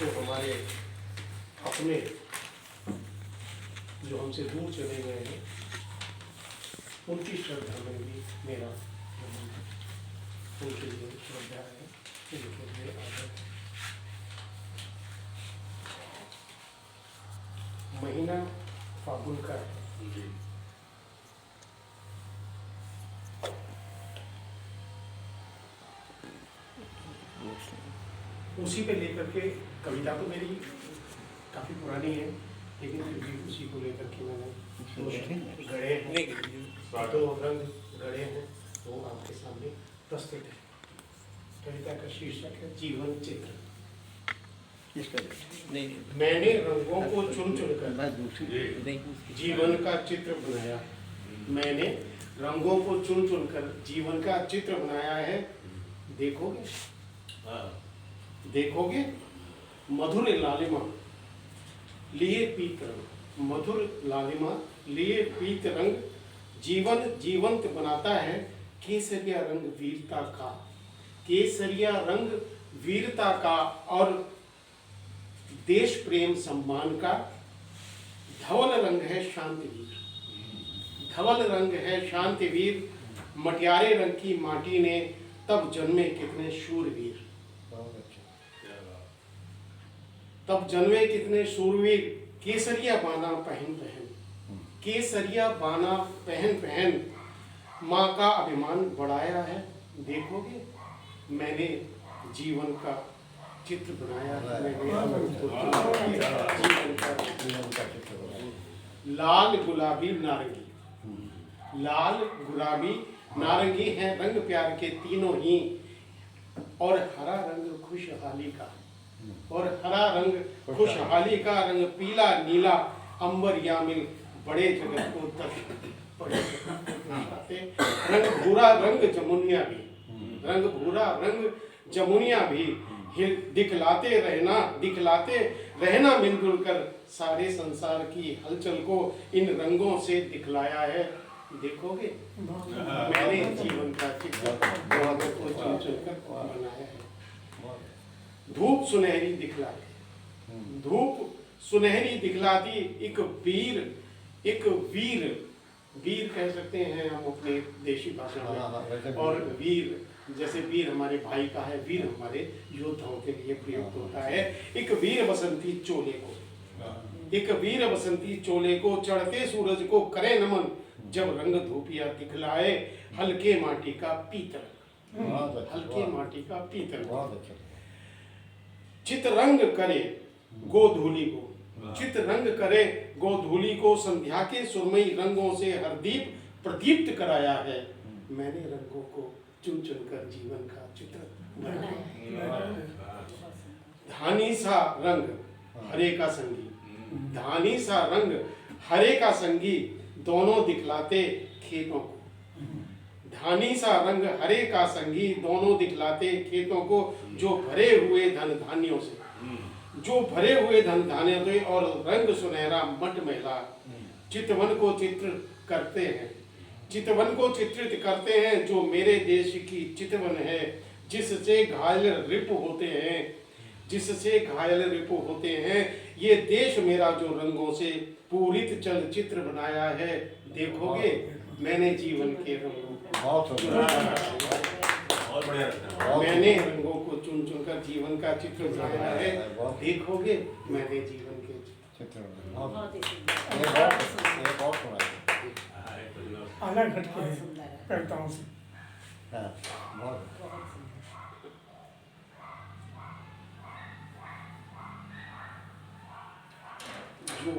जो हमारे अपने जो हमसे दूर चले गए हैं उनकी श्रद्धा में भी मेरा उनके लिए श्रद्धा है, उनके लिए आदर है। महीना फागुन का है। उसी पे लेकर के कविता तो मेरी काफ़ी पुरानी है, लेकिन फिर भी उसी को लेकर के मैंने गढ़े हैं, दो रंग गढ़े हैं, वो आपके सामने प्रस्तुत है। कविता का शीर्षक है जीवन चित्र। मैंने रंगों को चुन चुनकर जीवन का चित्र बनाया। मैंने रंगों को चुन चुनकर जीवन का चित्र बनाया है। देखोगे देखोगे मधुर लालिमा लिए पीत रंग, मधुर लालिमा लिए पीत रंग जीवन जीवंत बनाता है। केसरिया रंग वीरता का, केसरिया रंग वीरता का और देश प्रेम सम्मान का। धवल रंग है शांतिवीर, धवल रंग है शांतिवीर। मटियारे रंग की माटी ने तब जन्मे कितने शूरवीर, तब जन्मे कितने शूरवीर। केसरिया बाना पहन पहन, केसरिया बाना पहन पहन माँ का अभिमान बढ़ाया है। देखोगे मैंने जीवन का चित्र बनाया है। लाल गुलाबी नारंगी, लाल गुलाबी नारंगी है रंग प्यार के तीनों ही। और हरा रंग खुशहाली का, और हरा रंग खुशहाली का। रंग पीला नीला अंबर यामिल बड़े जगत को दर्शन, बड़े जगत को दिखाते। रंग भूरा रंग जमुनिया भी, रंग भूरा रंग जमुनिया भी दिखलाते रहना मिलजुल कर। सारे संसार की हलचल को इन रंगों से दिखलाया है। देखोगे मैंने जीवन का चित्र को चुन चुनकर बनाया है। धूप सुनहरी दिखलाती, धूप सुनहरी दिखलाती। एक वीर, एक वीर, वीर कह सकते हैं हम अपने देशी भाषा में। और वीर जैसे वीर हमारे भाई का है, वीर हमारे योद्धाओं के लिए प्रयुक्त होता है। एक वीर बसंती चोले को, एक वीर बसंती चोले को चढ़ते सूरज को करे नमन। जब रंग धूपिया दिखलाए हल्के माटी का पीतल, हल्के माटी का पीतल। चित रंग करे गोधूली को, चित रंग करे गोधूली को। संध्या के सुरमई रंगों से हर दीप प्रदीप्त कराया है। मैंने रंगों को चुन चुनकर जीवन का चित्र बनाया। धानी सा रंग हरे का संगी, धानी सा रंग हरे का संगी। दोनों दिखलाते खेतों को, धानी सा रंग हरे का संगी। दोनों दिखलाते खेतों को। जो भरे हुए धन धान्यों से, जो भरे हुए धन धान्यों से। और रंग सुनहरा मट महिला चितवन को चित्र करते हैं, चितवन को चित्रित करते हैं। जो मेरे देश की चितवन है जिससे घायल रिपु होते हैं, जिससे घायल रिपु होते हैं। ये देश मेरा जो रंगों से पूरित चलचित्र बनाया है। देखोगे मैंने जीवन के रंगों मैंने रंगों को चुन चुनकर जीवन का चित्र बनाया है। देखोगे मैंने जीवन के चित्र अलग हटके कविताओं से। जो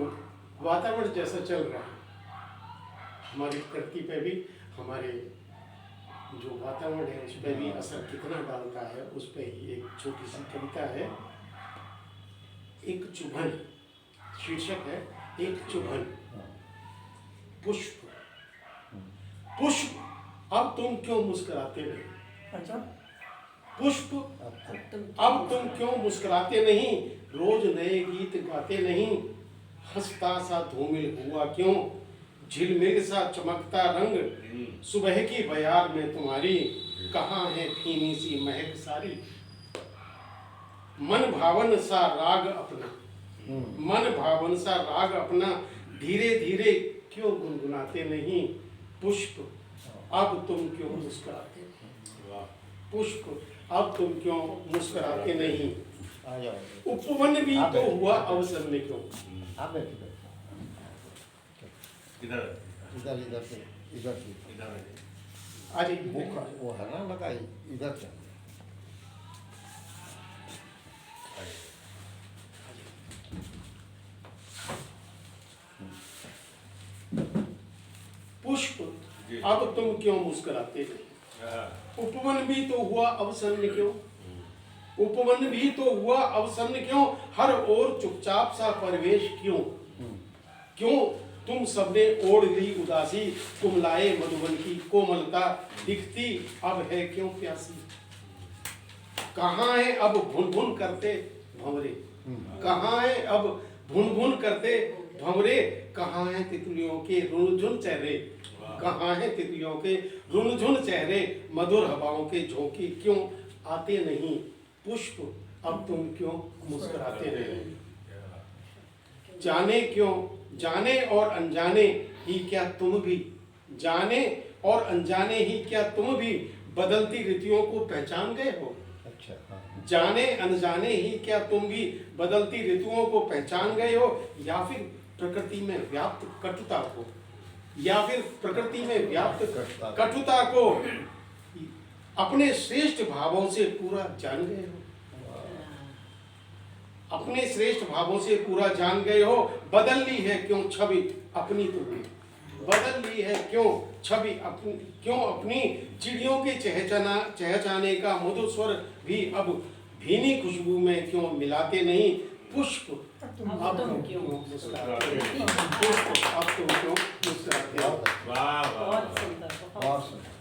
वातावरण जैसा चल रहा है हमारी धरती पे भी, हमारे जो वातावरण है उस पर भी असर कितना डालता है, उस पर ही एक छोटी सी कविता है। एक चुभन शीर्षक है, एक चुभन। पुष्प, पुष्प अब तुम क्यों मुस्कुराते नहीं। अच्छा, पुष्प अब तुम क्यों मुस्कुराते नहीं। रोज नए गीत गाते नहीं। हंसता सा धूमिल हुआ क्यों, झिलमिल सा चमकता रंग। सुबह की बयार में तुम्हारी कहाँ है धीमी सी महक सारी। मन भावन सा राग अपना, मन भावन सा राग अपना, धीरे धीरे क्यों गुनगुनाते नहीं, पुष्प अब तुम क्यों मुस्कुराते नहीं, पुष्प अब तुम क्यों मुस्कुराते नहीं, आ जाओ उपवन भी आप तो बैठो। हुआ अवसर में क्यों। आप बैठिए इधर इधर इधर से इधर से इधर आज वो है ना लगा इधर से पुष्प जी। अब तुम क्यों मुस्कुराते नहीं, उपवन भी तो हुआ अवसन्न क्यों, उपवन भी तो हुआ अवसन्न क्यों, हर ओर चुपचाप सा परिवेश क्यों, क्यों तुम सबने ओढ़ ली उदासी, तुम लाए मधुबन की कोमलता, दिखती अब है क्यों प्यासी, कहाँ है अब भुन भुन करते भंवरे, कहाँ है अब भुन भुन करते भंवरे, कहाँ है तितलियों के रुनझुन चेहरे, कहाँ है तितलियों के रुनझुन चेहरे, मधुर हवाओं के झोंके क्यों आते नहीं, पुष्प अब तुम क्यों मुस्कुराते नहीं, जाने क्यों, जाने और अनजाने ही क्या तुम भी, जाने और अनजाने ही क्या तुम भी बदलती ऋतुओं को पहचान गए हो, अच्छा हाँ जाने अनजाने ही क्या तुम भी बदलती ऋतुओं को पहचान गए हो, या फिर प्रकृति में व्याप्त कटुता को, या फिर प्रकृति में व्याप्त कटुता को अपने श्रेष्ठ भावों से पूरा जान गए हो, अपने श्रेष्ठ भावों से पूरा जान गए हो, बदल ली है क्यों छवि अपनी तुम्हें, बदल ली है क्यों छवि अपनी, क्यों अपनी चिड़ियों के चहचहाने का मधुर स्वर भी अब भीनी खुशबू में क्यों मिलाते नहीं, पुष्प अब तुम क्यों मुस्कुराते नहीं, पुष्प अब तुम क्यों मुस्कुराते हो। वाह वाह बहुत सुंदर, बहुत बहुत सुंदर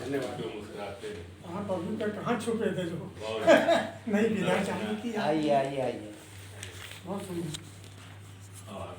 धन्यवाद। क्यों मुस्कुराते हैं? आप अभी तक कहाँ छुपे थे जो बहुत नहीं विदा चाहिए थी आइए आइए आइए बहुत सुंदर। और